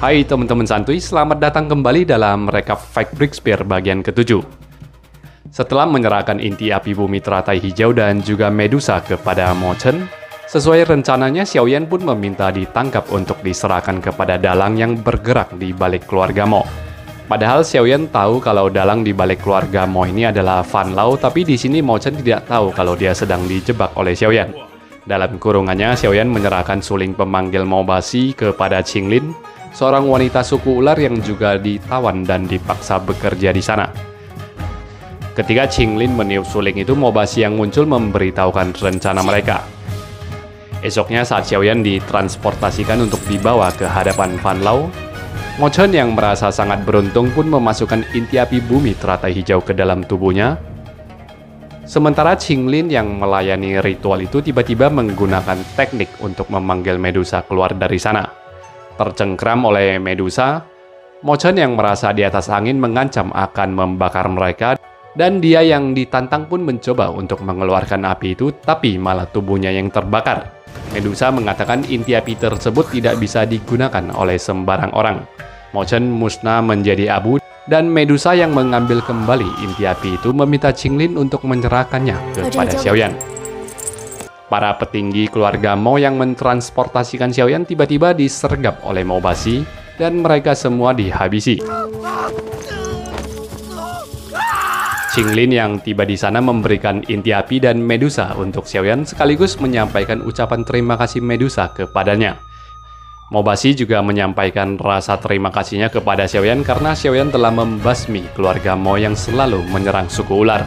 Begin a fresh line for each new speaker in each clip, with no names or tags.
Hai teman-teman santuy, selamat datang kembali dalam rekap Fight Breakspear bagian ke-7. Setelah menyerahkan inti api bumi teratai hijau dan juga Medusa kepada Mo Chen, sesuai rencananya Xiaoyan pun meminta ditangkap untuk diserahkan kepada dalang yang bergerak di balik keluarga Mo. Padahal Xiaoyan tahu kalau dalang di balik keluarga Mo ini adalah Fan Lao, tapi di sini Mo Chen tidak tahu kalau dia sedang dijebak oleh Xiaoyan. Dalam kurungannya, Xiaoyan menyerahkan suling pemanggil Mo Basi kepada Qinglin, seorang wanita suku ular yang juga ditawan dan dipaksa bekerja di sana. Ketika Qinglin meniup suling itu, Mo Basi yang muncul memberitahukan rencana mereka. Esoknya saat Xiaoyan ditransportasikan untuk dibawa ke hadapan Fan Lao, Mo Chen yang merasa sangat beruntung pun memasukkan inti api bumi teratai hijau ke dalam tubuhnya. Sementara Qinglin yang melayani ritual itu tiba-tiba menggunakan teknik untuk memanggil Medusa keluar dari sana. Tercengkram oleh Medusa, Mo Chen yang merasa di atas angin mengancam akan membakar mereka, dan dia yang ditantang pun mencoba untuk mengeluarkan api itu, tapi malah tubuhnya yang terbakar. Medusa mengatakan inti api tersebut tidak bisa digunakan oleh sembarang orang. Mo Chen musnah menjadi abu, dan Medusa yang mengambil kembali inti api itu meminta Qinglin untuk menyerahkannya kepada Xiaoyan. Para petinggi keluarga Mo yang mentransportasikan Xiaoyan tiba-tiba disergap oleh Mo Basi, dan mereka semua dihabisi. Qinglin yang tiba di sana memberikan inti api dan Medusa untuk Xiaoyan sekaligus menyampaikan ucapan terima kasih Medusa kepadanya. Mo Basi juga menyampaikan rasa terima kasihnya kepada Xiaoyan karena Xiaoyan telah membasmi keluarga Mo yang selalu menyerang suku ular.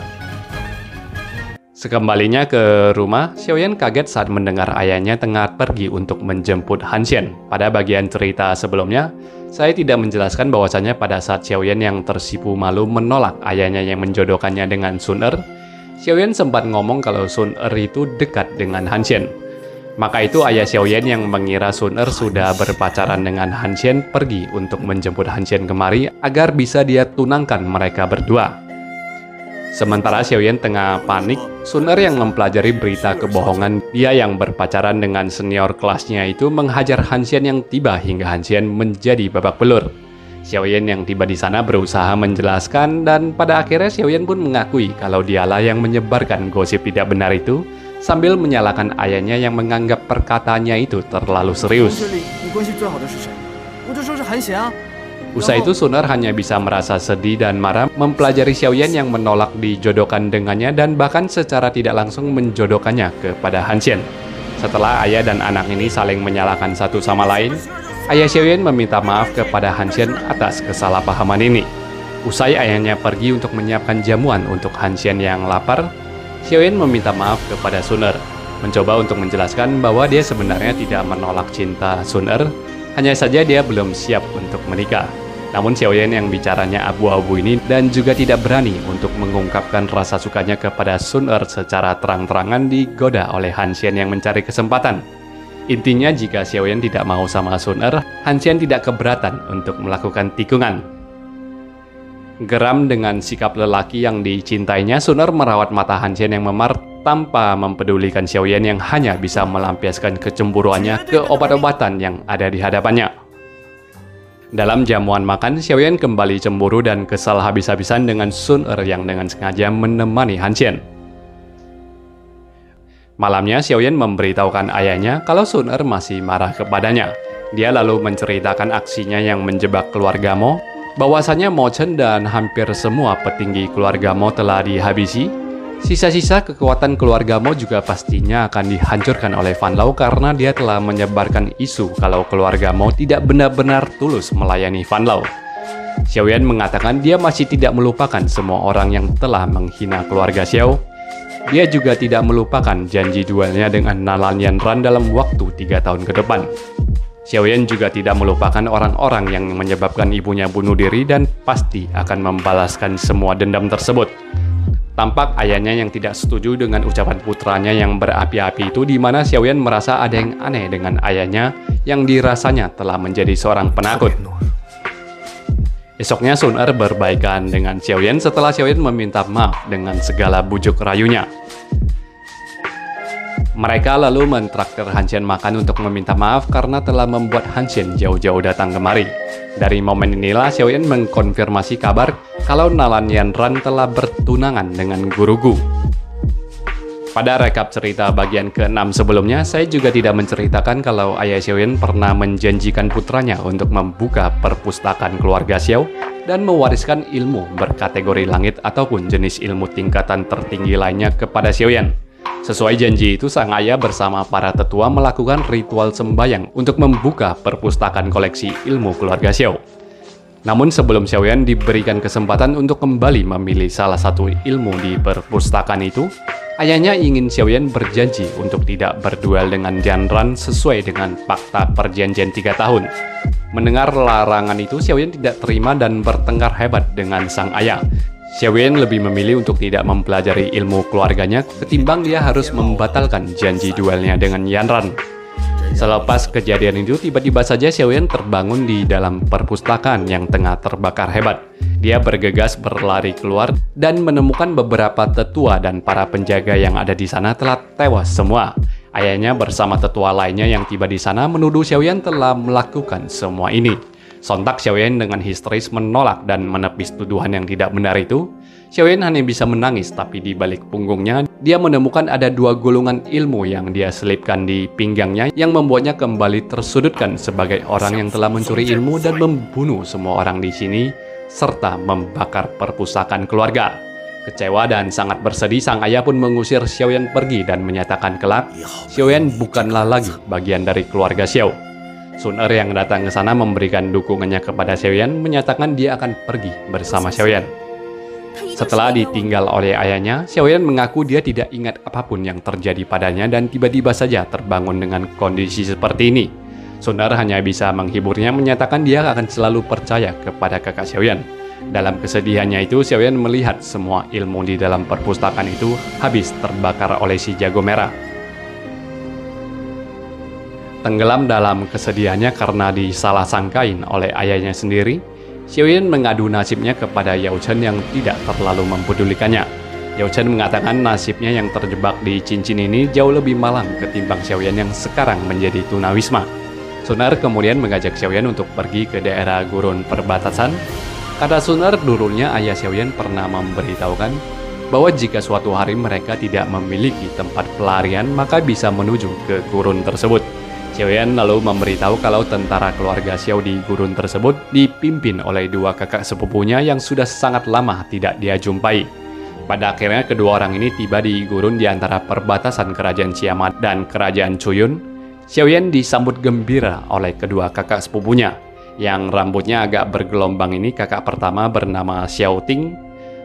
Sekembalinya ke rumah, Xiaoyan kaget saat mendengar ayahnya tengah pergi untuk menjemput Han Xian. Pada bagian cerita sebelumnya, saya tidak menjelaskan bahwasannya pada saat Xiaoyan yang tersipu malu menolak ayahnya yang menjodohkannya dengan Sun Er, Xiaoyan sempat ngomong kalau Sun Er itu dekat dengan Han Xian. Maka itu ayah Xiaoyan yang mengira Sun Er sudah berpacaran dengan Han Xian pergi untuk menjemput Han Xian kemari agar bisa dia tunangkan mereka berdua. Sementara Xiaoyan tengah panik, Sun Er yang mempelajari berita kebohongan dia yang berpacaran dengan senior kelasnya itu menghajar Han Xian yang tiba hingga Han Xian menjadi babak belur. Xiaoyan yang tiba di sana berusaha menjelaskan, dan pada akhirnya Xiaoyan pun mengakui kalau dialah yang menyebarkan gosip tidak benar itu, sambil menyalahkan ayahnya yang menganggap perkataannya itu terlalu serius. Usai itu Sun Er hanya bisa merasa sedih dan marah mempelajari Xiaoyan yang menolak dijodohkan dengannya dan bahkan secara tidak langsung menjodohkannya kepada Han Xian. Setelah ayah dan anak ini saling menyalahkan satu sama lain, ayah Xiaoyan meminta maaf kepada Han Xian atas kesalahpahaman ini. Usai ayahnya pergi untuk menyiapkan jamuan untuk Han Xian yang lapar, Xiaoyan meminta maaf kepada Sun Er, mencoba untuk menjelaskan bahwa dia sebenarnya tidak menolak cinta Sun Er, hanya saja dia belum siap untuk menikah. Namun Xiaoyan yang bicaranya abu-abu ini dan juga tidak berani untuk mengungkapkan rasa sukanya kepada Sun Er secara terang-terangan digoda oleh Han Xian yang mencari kesempatan. Intinya jika Xiaoyan tidak mau sama Sun Er, Han Xian tidak keberatan untuk melakukan tikungan. Geram dengan sikap lelaki yang dicintainya, Sun Er merawat mata Han Xian yang memar tanpa mempedulikan Xiaoyan yang hanya bisa melampiaskan kecemburuannya ke obat-obatan yang ada di hadapannya. Dalam jamuan makan, Xiaoyan kembali cemburu dan kesal habis-habisan dengan Sun Er yang dengan sengaja menemani Han Xian. Malamnya, Xiaoyan memberitahukan ayahnya kalau Sun Er masih marah kepadanya. Dia lalu menceritakan aksinya yang menjebak keluarga Mo, bahwasannya Mo Chen dan hampir semua petinggi keluarga Mo telah dihabisi. Sisa-sisa kekuatan keluarga Mo juga pastinya akan dihancurkan oleh Fan Lao karena dia telah menyebarkan isu kalau keluarga Mo tidak benar-benar tulus melayani Fan Lao. Xiaoyan mengatakan dia masih tidak melupakan semua orang yang telah menghina keluarga Xiao. Dia juga tidak melupakan janji duelnya dengan Nalan Yanran dalam waktu 3 tahun ke depan. Xiaoyan juga tidak melupakan orang-orang yang menyebabkan ibunya bunuh diri dan pasti akan membalaskan semua dendam tersebut. Tampak ayahnya yang tidak setuju dengan ucapan putranya yang berapi-api itu, di mana Xiaoyan merasa ada yang aneh dengan ayahnya yang dirasanya telah menjadi seorang penakut. Esoknya Sun Er berbaikan dengan Xiaoyan setelah Xiaoyan meminta maaf dengan segala bujuk rayunya. Mereka lalu mentraktir Han Xian makan untuk meminta maaf karena telah membuat Han Xian jauh-jauh datang kemari. Dari momen inilah Xiaoyan mengkonfirmasi kabar kalau Nalan Yanran telah bertunangan dengan Guru Gu. Pada rekap cerita bagian ke-6 sebelumnya, saya juga tidak menceritakan kalau ayah Xiaoyan pernah menjanjikan putranya untuk membuka perpustakaan keluarga Xiao dan mewariskan ilmu berkategori langit ataupun jenis ilmu tingkatan tertinggi lainnya kepada Xiaoyan. Sesuai janji itu, sang ayah bersama para tetua melakukan ritual sembahyang untuk membuka perpustakaan koleksi ilmu keluarga Xiao. Namun sebelum Xiaoyan diberikan kesempatan untuk kembali memilih salah satu ilmu di perpustakaan itu, ayahnya ingin Xiaoyan berjanji untuk tidak berduel dengan Yanran sesuai dengan fakta perjanjian 3 tahun. Mendengar larangan itu, Xiaoyan tidak terima dan bertengkar hebat dengan sang ayah. Xiaoyan lebih memilih untuk tidak mempelajari ilmu keluarganya ketimbang dia harus membatalkan janji duelnya dengan Yanran. Selepas kejadian itu, tiba-tiba saja Xiaoyan terbangun di dalam perpustakaan yang tengah terbakar hebat. Dia bergegas berlari keluar dan menemukan beberapa tetua dan para penjaga yang ada di sana telah tewas semua. Ayahnya bersama tetua lainnya yang tiba di sana menuduh Xiaoyan telah melakukan semua ini. Sontak Xiaoyan dengan histeris menolak dan menepis tuduhan yang tidak benar itu. Xiaoyan hanya bisa menangis, tapi di balik punggungnya dia menemukan ada 2 gulungan ilmu yang dia selipkan di pinggangnya yang membuatnya kembali tersudutkan sebagai orang yang telah mencuri ilmu dan membunuh semua orang di sini serta membakar perpustakaan keluarga. Kecewa dan sangat bersedih, sang ayah pun mengusir Xiaoyan pergi dan menyatakan kelak Xiaoyan bukanlah lagi bagian dari keluarga Xiao. Sun Er yang datang ke sana memberikan dukungannya kepada Xiaoyan, menyatakan dia akan pergi bersama Xiaoyan. Setelah ditinggal oleh ayahnya, Xiaoyan mengaku dia tidak ingat apapun yang terjadi padanya dan tiba-tiba saja terbangun dengan kondisi seperti ini. Sun Er hanya bisa menghiburnya, menyatakan dia akan selalu percaya kepada kakak Xiaoyan. Dalam kesedihannya itu, Xiaoyan melihat semua ilmu di dalam perpustakaan itu habis terbakar oleh si jago merah. Tenggelam dalam kesedihannya karena disalah sangkain oleh ayahnya sendiri, Xiaoyan mengadu nasibnya kepada Yao Chen yang tidak terlalu mempedulikannya. Yao Chen mengatakan nasibnya yang terjebak di cincin ini jauh lebih malang ketimbang Xiaoyan yang sekarang menjadi tunawisma. Sun Er kemudian mengajak Xiaoyan untuk pergi ke daerah gurun perbatasan. Kata Sun Er, dulunya ayah Xiaoyan pernah memberitahukan bahwa jika suatu hari mereka tidak memiliki tempat pelarian, maka bisa menuju ke gurun tersebut. Xiaoyan lalu memberitahu kalau tentara keluarga Xiao di gurun tersebut dipimpin oleh 2 kakak sepupunya yang sudah sangat lama tidak dia jumpai. Pada akhirnya kedua orang ini tiba di gurun di antara perbatasan kerajaan Qiamat dan kerajaan Chuyun. Xiaoyan disambut gembira oleh kedua kakak sepupunya. Yang rambutnya agak bergelombang ini kakak pertama bernama Xiao Ting,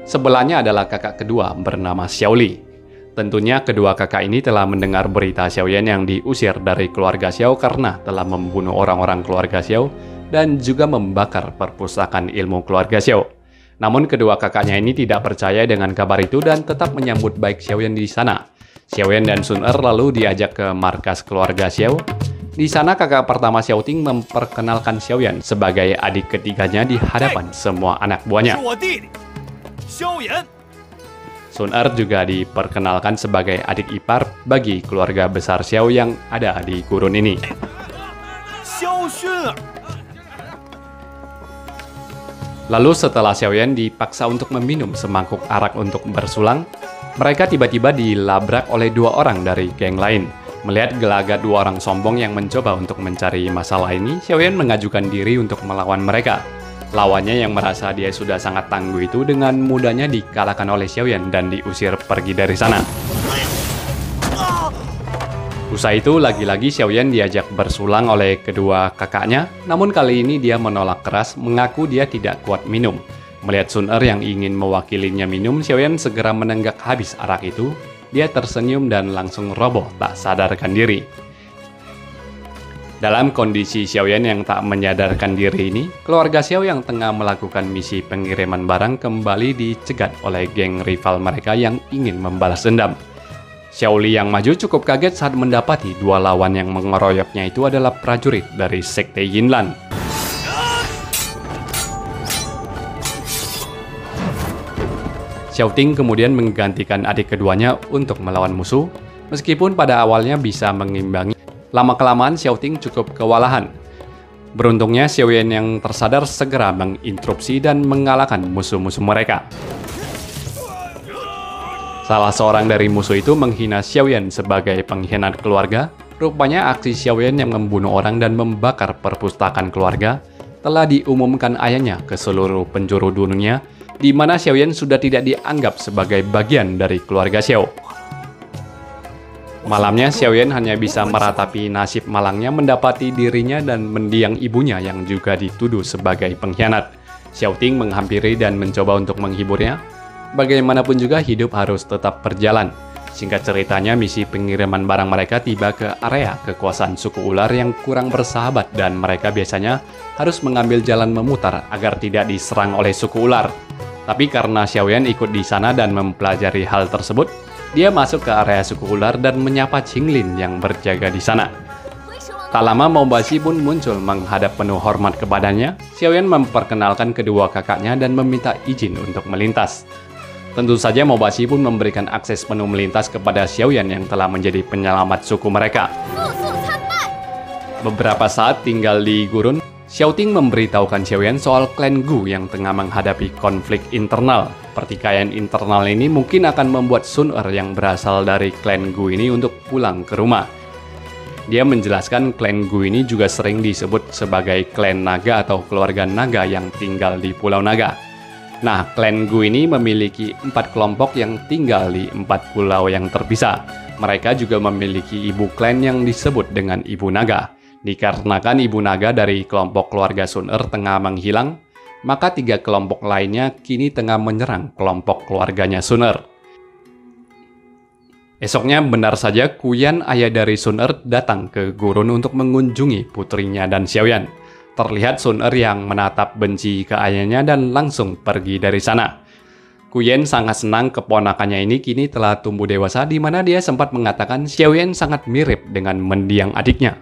sebelahnya adalah kakak kedua bernama Xiao Li. Tentunya kedua kakak ini telah mendengar berita Xiaoyan yang diusir dari keluarga Xiao karena telah membunuh orang-orang keluarga Xiao dan juga membakar perpustakaan ilmu keluarga Xiao. Namun kedua kakaknya ini tidak percaya dengan kabar itu dan tetap menyambut baik Xiaoyan di sana. Xiaoyan dan Sun Er lalu diajak ke markas keluarga Xiao. Di sana kakak pertama Xiao Ting memperkenalkan Xiaoyan sebagai adik ketiganya di hadapan semua anak buahnya. Sun Er juga diperkenalkan sebagai adik ipar bagi keluarga besar Xiao yang ada di gurun ini. Lalu setelah Xiaoyan dipaksa untuk meminum semangkuk arak untuk bersulang, mereka tiba-tiba dilabrak oleh 2 orang dari geng lain. Melihat gelagat 2 orang sombong yang mencoba untuk mencari masalah ini, Xiaoyan mengajukan diri untuk melawan mereka. Lawannya yang merasa dia sudah sangat tangguh itu dengan mudahnya dikalahkan oleh Xiaoyan dan diusir pergi dari sana. Usai itu, lagi-lagi Xiaoyan diajak bersulang oleh kedua kakaknya, namun kali ini dia menolak keras, mengaku dia tidak kuat minum. Melihat Sun Er yang ingin mewakilinya minum, Xiaoyan segera menenggak habis arak itu. Dia tersenyum dan langsung roboh tak sadarkan diri. Dalam kondisi Xiaoyan yang tak menyadarkan diri ini, keluarga Xiao yang tengah melakukan misi pengiriman barang kembali dicegat oleh geng rival mereka yang ingin membalas dendam. Xiao Li yang maju cukup kaget saat mendapati 2 lawan yang mengeroyoknya itu adalah prajurit dari Sekte Yinlan. Xiao Ting kemudian menggantikan adik keduanya untuk melawan musuh, meskipun pada awalnya bisa mengimbangi. Lama-kelamaan Xiao Ting cukup kewalahan. Beruntungnya Xiaoyan yang tersadar segera menginterupsi dan mengalahkan musuh-musuh mereka. Salah seorang dari musuh itu menghina Xiaoyan sebagai pengkhianat keluarga. Rupanya aksi Xiaoyan yang membunuh orang dan membakar perpustakaan keluarga telah diumumkan ayahnya ke seluruh penjuru dunia, di mana Xiaoyan sudah tidak dianggap sebagai bagian dari keluarga Xiao. Malamnya, Xiaoyan hanya bisa meratapi nasib malangnya mendapati dirinya dan mendiang ibunya yang juga dituduh sebagai pengkhianat. Xiaoting menghampiri dan mencoba untuk menghiburnya. Bagaimanapun juga hidup harus tetap berjalan. Singkat ceritanya, misi pengiriman barang mereka tiba ke area kekuasaan suku ular yang kurang bersahabat dan mereka biasanya harus mengambil jalan memutar agar tidak diserang oleh suku ular. Tapi karena Xiaoyan ikut di sana dan mempelajari hal tersebut, dia masuk ke area suku ular dan menyapa Qinglin yang berjaga di sana. Tak lama Mobaxi pun muncul menghadap penuh hormat kepadanya. Xiaoyan memperkenalkan kedua kakaknya dan meminta izin untuk melintas. Tentu saja Mobaxi pun memberikan akses penuh melintas kepada Xiaoyan yang telah menjadi penyelamat suku mereka. Beberapa saat tinggal di gurun, Xiaoting memberitahukan Xiaoyan soal klan Gu yang tengah menghadapi konflik internal. Pertikaian internal ini mungkin akan membuat Sun Er yang berasal dari klan Gu ini untuk pulang ke rumah. Dia menjelaskan klan Gu ini juga sering disebut sebagai klan naga atau keluarga naga yang tinggal di Pulau Naga. Nah, klan Gu ini memiliki 4 kelompok yang tinggal di 4 pulau yang terpisah. Mereka juga memiliki ibu klan yang disebut dengan Ibu Naga. Dikarenakan Ibu Naga dari kelompok keluarga Sun Er tengah menghilang, maka 3 kelompok lainnya kini tengah menyerang kelompok keluarganya Sun Er. Esoknya benar saja Kuyan, ayah dari Sun Er, datang ke gurun untuk mengunjungi putrinya dan Xiaoyan. Terlihat Sun Er yang menatap benci ke ayahnya dan langsung pergi dari sana. Kuyan sangat senang keponakannya ini kini telah tumbuh dewasa, di mana dia sempat mengatakan Xiaoyan sangat mirip dengan mendiang adiknya.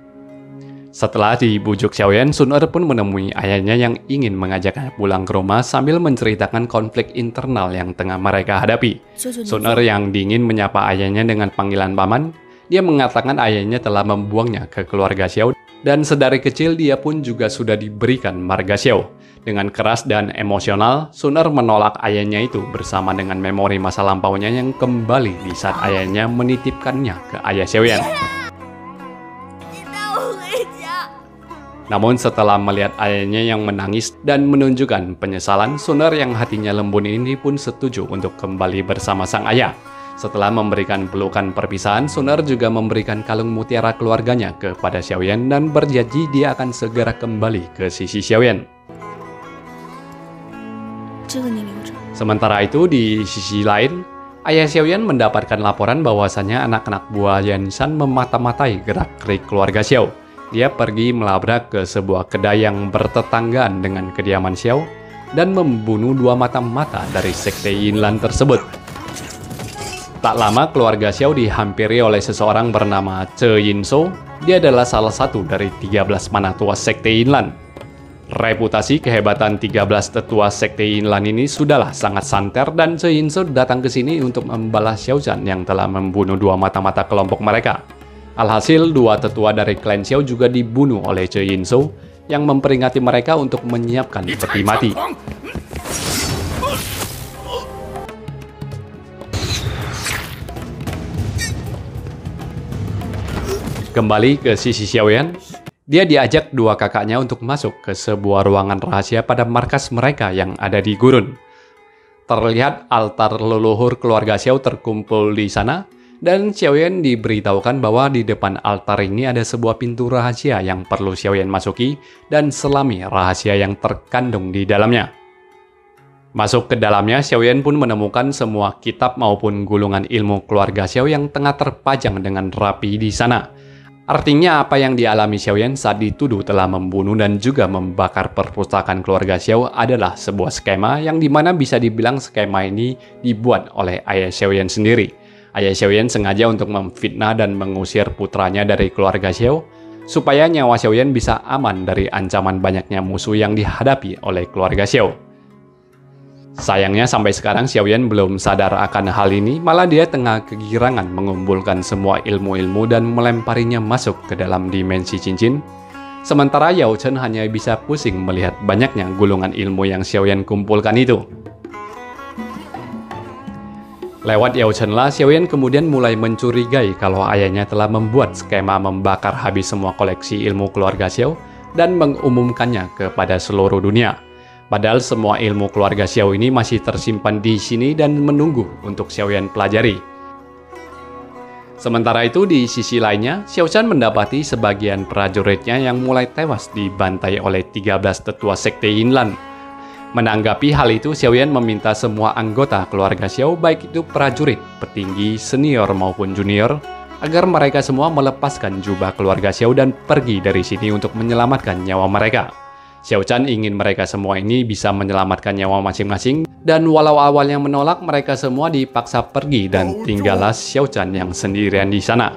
Setelah dibujuk Xiaoyan, Sun Er pun menemui ayahnya yang ingin mengajaknya pulang ke rumah sambil menceritakan konflik internal yang tengah mereka hadapi. Sun Er yang dingin menyapa ayahnya dengan panggilan paman. Dia mengatakan ayahnya telah membuangnya ke keluarga Xiao, dan sedari kecil dia pun juga sudah diberikan marga Xiao. Dengan keras dan emosional, Sun Er menolak ayahnya itu bersama dengan memori masa lampaunya yang kembali di saat ayahnya menitipkannya ke ayah Xiaoyan. Namun setelah melihat ayahnya yang menangis dan menunjukkan penyesalan, Sun Er yang hatinya lembut ini pun setuju untuk kembali bersama sang ayah. Setelah memberikan pelukan perpisahan, Sun Er juga memberikan kalung mutiara keluarganya kepada Xiaoyan dan berjanji dia akan segera kembali ke sisi Xiaoyan. Sementara itu di sisi lain, ayah Xiaoyan mendapatkan laporan bahwasannya anak-anak buah Yanshan memata-matai gerak-gerik keluarga Xiao. Dia pergi melabrak ke sebuah kedai yang bertetanggaan dengan kediaman Xiao dan membunuh 2 mata-mata dari sekte Yinlan tersebut. Tak lama keluarga Xiao dihampiri oleh seseorang bernama Ce Yinshou. Dia adalah salah satu dari 13 manatua sekte Yinlan. Reputasi kehebatan 13 tetua sekte Yinlan ini sudahlah sangat santer dan Ce Yinshou datang ke sini untuk membalas Xiao Zhan yang telah membunuh 2 mata-mata kelompok mereka. Alhasil 2 tetua dari klan Xiao juga dibunuh oleh Ce Yinshou yang memperingati mereka untuk menyiapkan peti mati. Kembali ke sisi Xiaoyan, dia diajak 2 kakaknya untuk masuk ke sebuah ruangan rahasia pada markas mereka yang ada di gurun. Terlihat altar leluhur keluarga Xiao terkumpul di sana, dan Xiaoyan diberitahukan bahwa di depan altar ini ada sebuah pintu rahasia yang perlu Xiaoyan masuki dan selami rahasia yang terkandung di dalamnya. Masuk ke dalamnya, Xiaoyan pun menemukan semua kitab maupun gulungan ilmu keluarga Xiao yang tengah terpajang dengan rapi di sana. Artinya apa yang dialami Xiaoyan saat dituduh telah membunuh dan juga membakar perpustakaan keluarga Xiao adalah sebuah skema yang dimana bisa dibilang skema ini dibuat oleh ayah Xiaoyan sendiri. Ayah Xiaoyan sengaja untuk memfitnah dan mengusir putranya dari keluarga Xiao, supaya nyawa Xiaoyan bisa aman dari ancaman banyaknya musuh yang dihadapi oleh keluarga Xiao. Sayangnya sampai sekarang Xiaoyan belum sadar akan hal ini, malah dia tengah kegirangan mengumpulkan semua ilmu-ilmu dan melemparinya masuk ke dalam dimensi cincin. Sementara Yao Chen hanya bisa pusing melihat banyaknya gulungan ilmu yang Xiaoyan kumpulkan itu. Lewat Yao Chen lah, Xiaoyan kemudian mulai mencurigai kalau ayahnya telah membuat skema membakar habis semua koleksi ilmu keluarga Xiao dan mengumumkannya kepada seluruh dunia. Padahal semua ilmu keluarga Xiao ini masih tersimpan di sini dan menunggu untuk Xiaoyan pelajari. Sementara itu di sisi lainnya, Xiao Chen mendapati sebagian prajuritnya yang mulai tewas dibantai oleh 13 tetua sekte Yinlan. Menanggapi hal itu, Xiaoyan meminta semua anggota keluarga Xiao, baik itu prajurit, petinggi, senior maupun junior, agar mereka semua melepaskan jubah keluarga Xiao dan pergi dari sini untuk menyelamatkan nyawa mereka. Xiao Chen ingin mereka semua ini bisa menyelamatkan nyawa masing-masing, dan walau awalnya menolak, mereka semua dipaksa pergi dan tinggallah Xiao Chen yang sendirian di sana.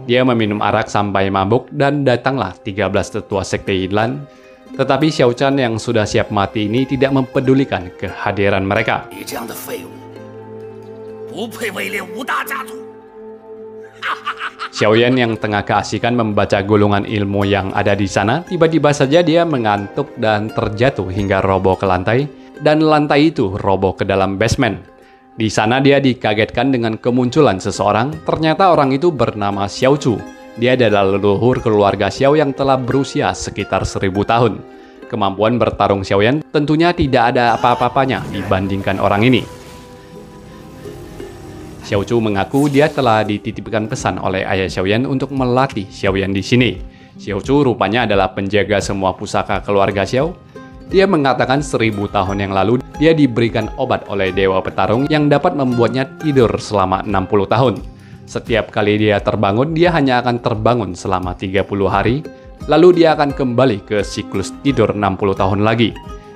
Dia meminum arak sampai mabuk dan datanglah 13 tetua sekte Yinlan. Tetapi Xiao Chen yang sudah siap mati ini tidak mempedulikan kehadiran mereka. Xiaoyan yang tengah keasikan membaca gulungan ilmu yang ada di sana, tiba-tiba saja dia mengantuk dan terjatuh hingga roboh ke lantai, dan lantai itu roboh ke dalam basement. Di sana dia dikagetkan dengan kemunculan seseorang, ternyata orang itu bernama Xiao Chu. Dia adalah leluhur keluarga Xiao yang telah berusia sekitar 1000 tahun. Kemampuan bertarung Xiaoyan tentunya tidak ada apa-apanya dibandingkan orang ini. Xiao Chu mengaku dia telah dititipkan pesan oleh ayah Xiaoyan untuk melatih Xiaoyan di sini. Xiao Chu rupanya adalah penjaga semua pusaka keluarga Xiao. Dia mengatakan 1000 tahun yang lalu dia diberikan obat oleh dewa petarung yang dapat membuatnya tidur selama 60 tahun. Setiap kali dia terbangun, dia hanya akan terbangun selama 30 hari, lalu dia akan kembali ke siklus tidur 60 tahun lagi.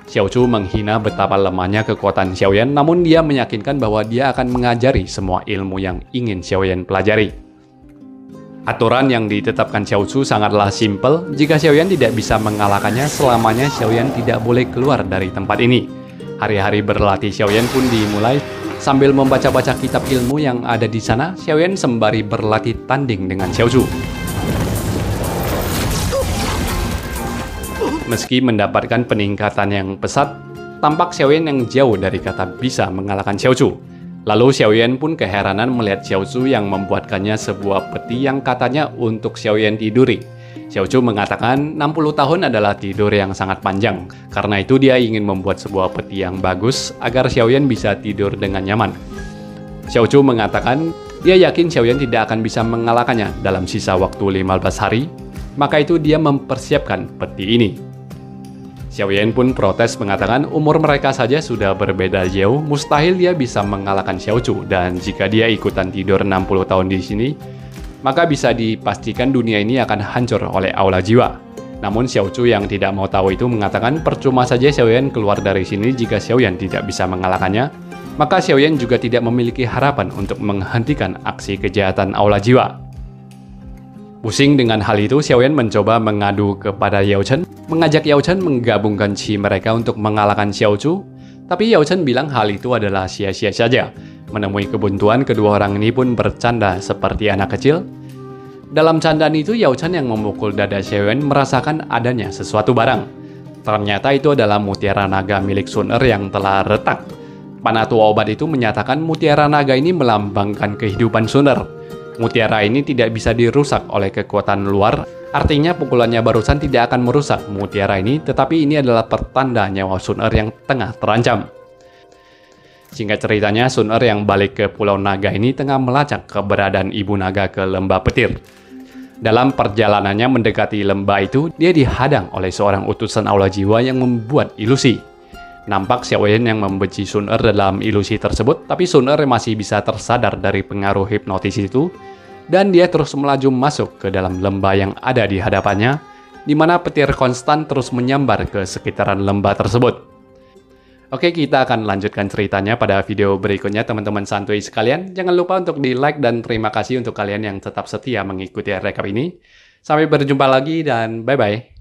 Xiao Chu menghina betapa lemahnya kekuatan Xiaoyan, namun dia meyakinkan bahwa dia akan mengajari semua ilmu yang ingin Xiaoyan pelajari. Aturan yang ditetapkan Xiao Chu sangatlah simpel, jika Xiaoyan tidak bisa mengalahkannya, selamanya Xiaoyan tidak boleh keluar dari tempat ini. Hari-hari berlatih Xiaoyan pun dimulai. Sambil membaca-baca kitab ilmu yang ada di sana, Xiaoyan sembari berlatih tanding dengan Xiao Chu. Meski mendapatkan peningkatan yang pesat, tampak Xiaoyan yang jauh dari kata bisa mengalahkan Xiao Chu. Lalu Xiaoyan pun keheranan melihat Xiao Chu yang membuatkannya sebuah peti yang katanya untuk Xiaoyan tiduri. Xiao Chu mengatakan 60 tahun adalah tidur yang sangat panjang. Karena itu dia ingin membuat sebuah peti yang bagus agar Xiaoyan bisa tidur dengan nyaman. Xiao Chu mengatakan dia yakin Xiaoyan tidak akan bisa mengalahkannya dalam sisa waktu 15 hari. Maka itu dia mempersiapkan peti ini. Xiaoyan pun protes mengatakan umur mereka saja sudah berbeda jauh, mustahil dia bisa mengalahkan Xiao Chu, dan jika dia ikutan tidur 60 tahun di sini, maka bisa dipastikan dunia ini akan hancur oleh aula jiwa. Namun Xiao Chu yang tidak mau tahu itu mengatakan percuma saja Xiaoyan keluar dari sini jika Xiaoyan tidak bisa mengalahkannya, maka Xiaoyan juga tidak memiliki harapan untuk menghentikan aksi kejahatan aula jiwa. Pusing dengan hal itu, Xiaoyan mencoba mengadu kepada Yao Chen, mengajak Yao Chen menggabungkan chi mereka untuk mengalahkan Xiao Chu, tapi Yao Chen bilang hal itu adalah sia-sia saja. Menemui kebuntuan, kedua orang ini pun bercanda seperti anak kecil. Dalam candaan itu, Yao Chen yang memukul dada Xiaoyan merasakan adanya sesuatu barang. Ternyata itu adalah mutiara naga milik Sun Er yang telah retak. Panatu obat itu menyatakan mutiara naga ini melambangkan kehidupan Sun Er. Mutiara ini tidak bisa dirusak oleh kekuatan luar, artinya pukulannya barusan tidak akan merusak mutiara ini, tetapi ini adalah pertanda nyawa Sun Er yang tengah terancam. Singkat ceritanya, Sun Er yang balik ke Pulau Naga ini tengah melacak keberadaan Ibu Naga ke lembah petir. Dalam perjalanannya mendekati lembah itu, dia dihadang oleh seorang utusan aula jiwa yang membuat ilusi. Nampak Xiaoyan yang membenci Sun Er dalam ilusi tersebut, tapi Sun Er masih bisa tersadar dari pengaruh hipnotis itu, dan dia terus melaju masuk ke dalam lembah yang ada di hadapannya, di mana petir konstan terus menyambar ke sekitaran lembah tersebut. Oke, kita akan lanjutkan ceritanya pada video berikutnya, teman-teman santuy sekalian. Jangan lupa untuk di-like dan terima kasih untuk kalian yang tetap setia mengikuti rekap ini. Sampai berjumpa lagi dan bye-bye.